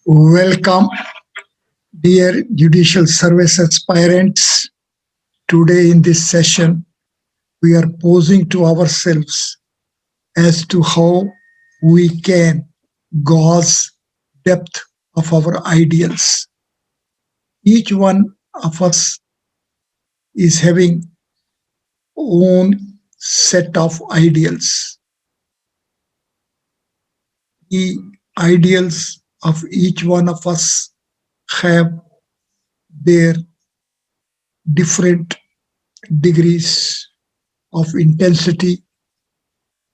Welcome, dear Judicial Service aspirants. Today, in this session, we are posing to ourselves as to how we can gauge depth of our ideals. Each one of us is having own set of ideals. The ideals of each one of us have their different degrees of intensity.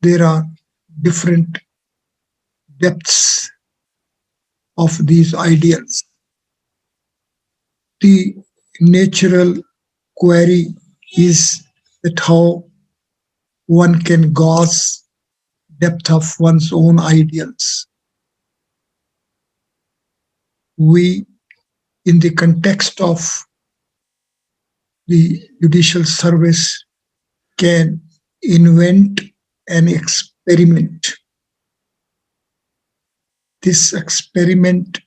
There are different depths of these ideals. The natural query is that how one can gauge depth of one's own ideals. We, in the context of the judicial service, can invent an experiment. This experiment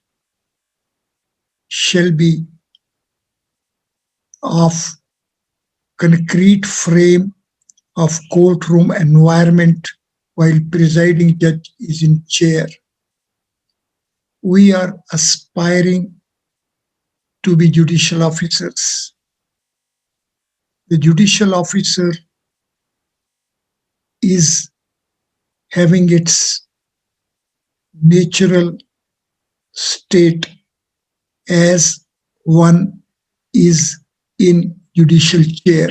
shall be of concrete frame of courtroom environment while presiding judge is in chair. We are aspiring to be judicial officers. The judicial officer is having its natural state as one is in judicial chair.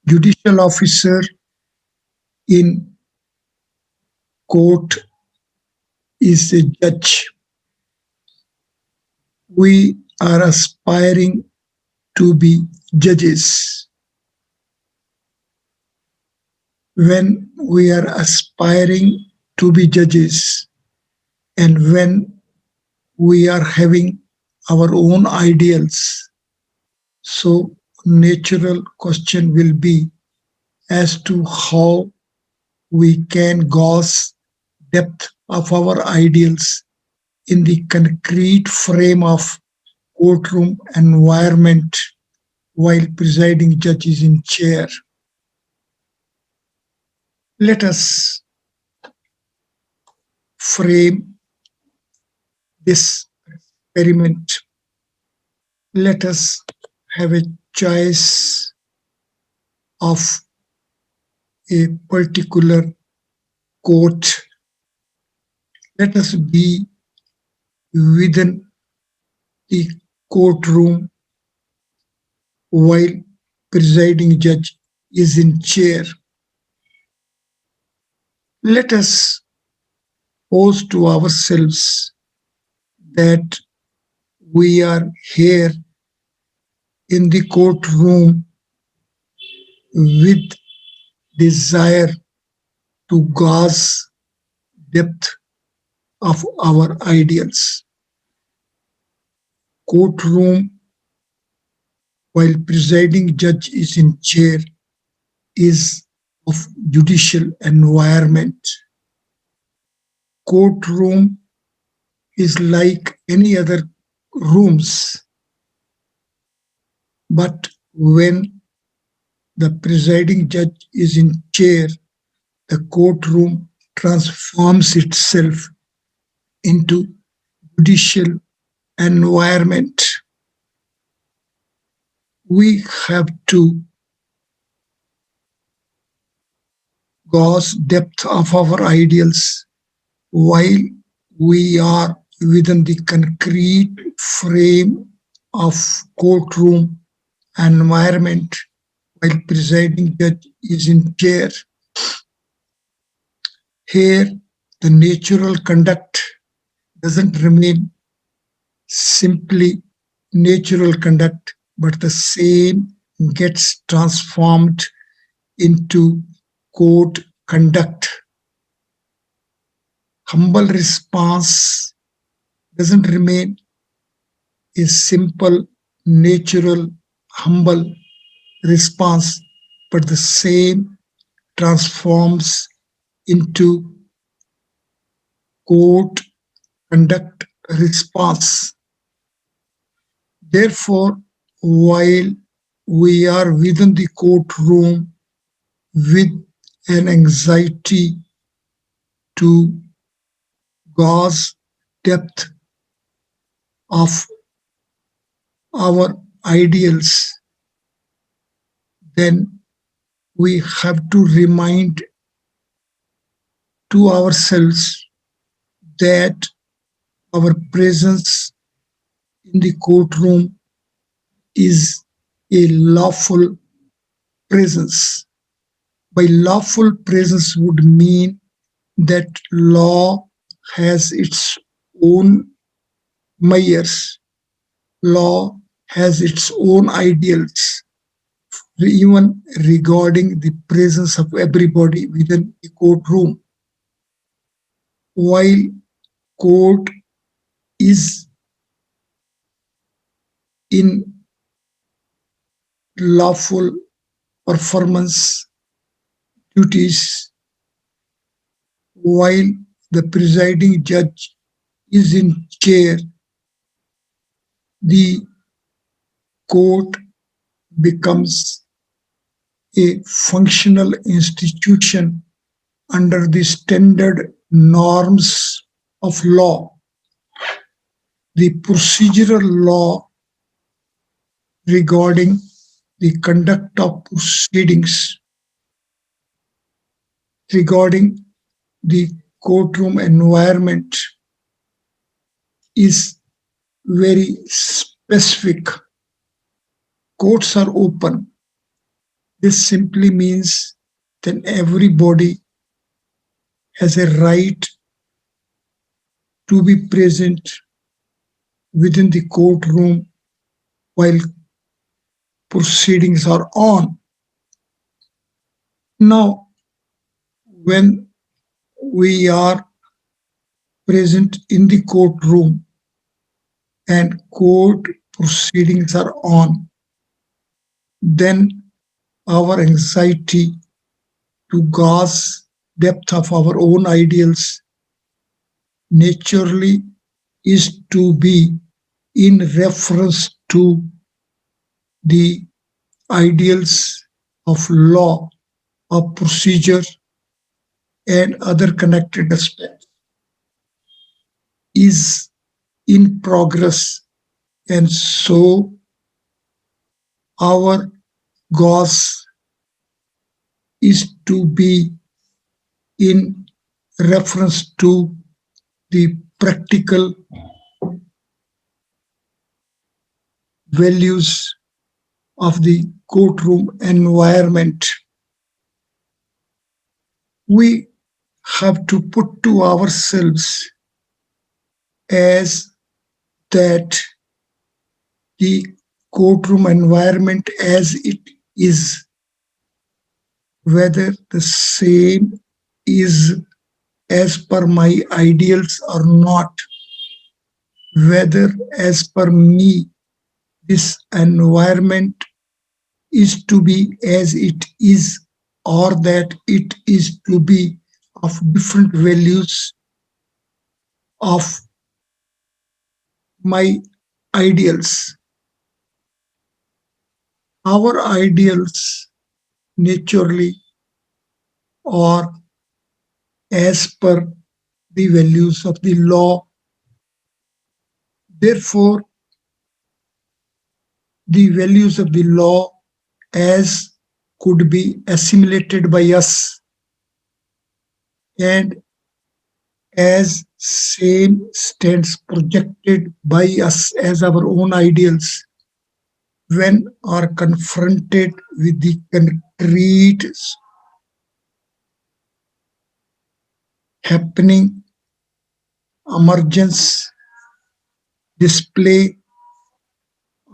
Judicial officer in court is a judge. We are aspiring to be judges. When we are aspiring to be judges and when we are having our own ideals, so natural question will be as to how we can gauge depth of our ideals in the concrete frame of courtroom environment while presiding judge is in chair. Let us frame this experiment. Let us have a choice of a particular court. Let us be within the courtroom while presiding judge is in chair. Let us pose to ourselves that we are here in the courtroom with desire to gauge depth of our ideals. Courtroom while presiding judge is in chair is of judicial environment. Courtroom is like any other rooms, but when the presiding judge is in chair, the courtroom transforms itself into judicial environment. We have to gauge depth of our ideals while we are within the concrete frame of courtroom environment while presiding judge is in chair. Here, the natural conduct doesn't remain simply natural conduct, but the same gets transformed into court conduct. Humble response doesn't remain a simple, natural, humble response, but the same transforms into court conduct response. Therefore, while we are within the courtroom with an anxiety to gauge depth of our ideals, then we have to remind to ourselves that our presence in the courtroom is a lawful presence. By lawful presence would mean that law has its own mayors, law has its own ideals, even regarding the presence of everybody within the courtroom. While court is in lawful performance duties, while the presiding judge is in chair, the court becomes a functional institution under the standard norms of law. The procedural law regarding the conduct of proceedings, regarding the courtroom environment is very specific. Courts are open. This simply means that everybody has a right to be present within the courtroom while proceedings are on. Now, when we are present in the courtroom and court proceedings are on, then our anxiety to gauge depth of our own ideals naturally is to be in reference to the ideals of law, of procedure, and other connected aspects is in progress, and so our goals is to be in reference to the practical values of the courtroom environment. We have to put to ourselves as that the courtroom environment as it is, whether the same is as per my ideals or not, whether as per me this environment is to be as it is, or that it is to be of different values of my ideals. Our ideals naturally are as per the values of the law. Therefore, the values of the law as could be assimilated by us and as same stands projected by us as our own ideals when are confronted with the concrete happening emergence display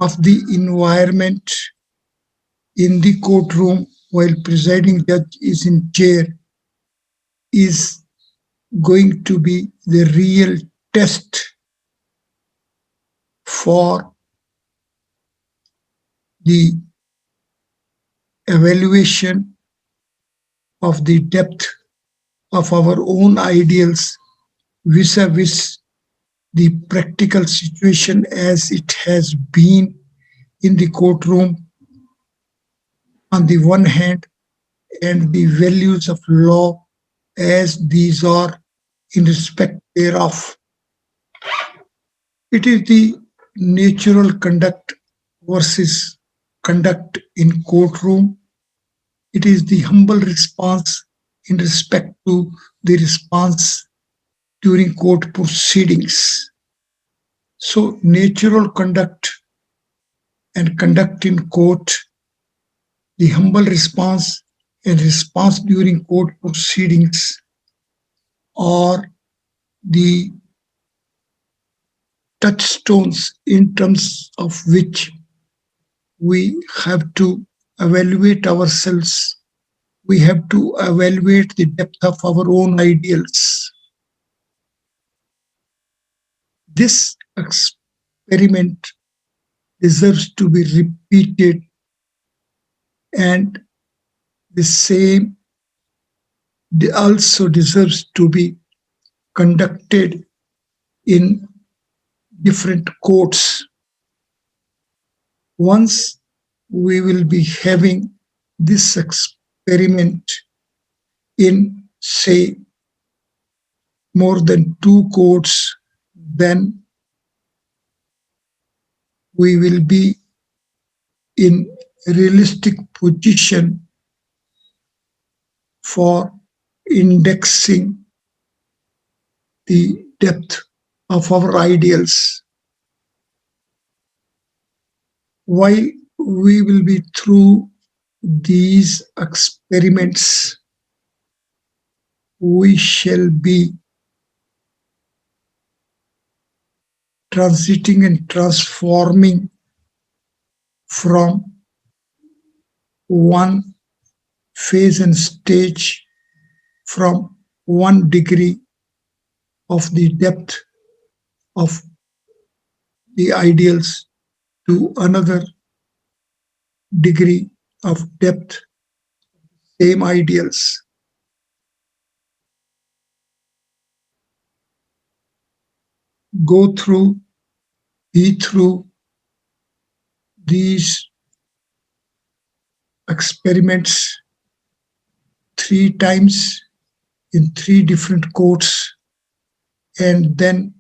of the environment in the courtroom while presiding judge is in chair is going to be the real test for the evaluation of the depth of our own ideals vis-a-vis the practical situation as it has been in the courtroom on the one hand, and the values of law as these are in respect thereof. It is the natural conduct versus conduct in courtroom. It is the humble response in respect to the response during court proceedings. So, natural conduct and conduct in court, the humble response and response during court proceedings are the touchstones in terms of which we have to evaluate ourselves. We have to evaluate the depth of our own ideals. This experiment deserves to be repeated, and the same also deserves to be conducted in different courts. Once we will be having this experiment in, say, more than two courts, then we will be in a realistic position for indexing the depth of our ideals. While we will be through these experiments, we shall be transiting and transforming from one phase and stage, from one degree of the depth of the ideals to another degree of depth, same ideals. Go through, be through these experiments three times in three different courts, and then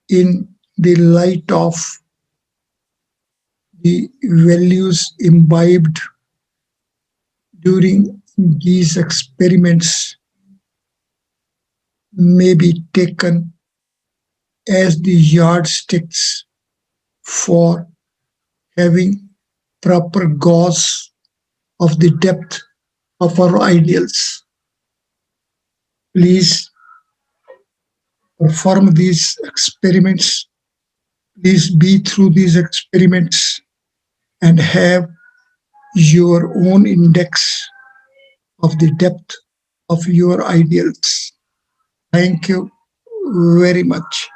in the light of the values imbibed during these experiments may be taken as the yardsticks for having proper gauze of the depth of our ideals. Please perform these experiments. Please be through these experiments and have your own index of the depth of your ideals. Thank you very much.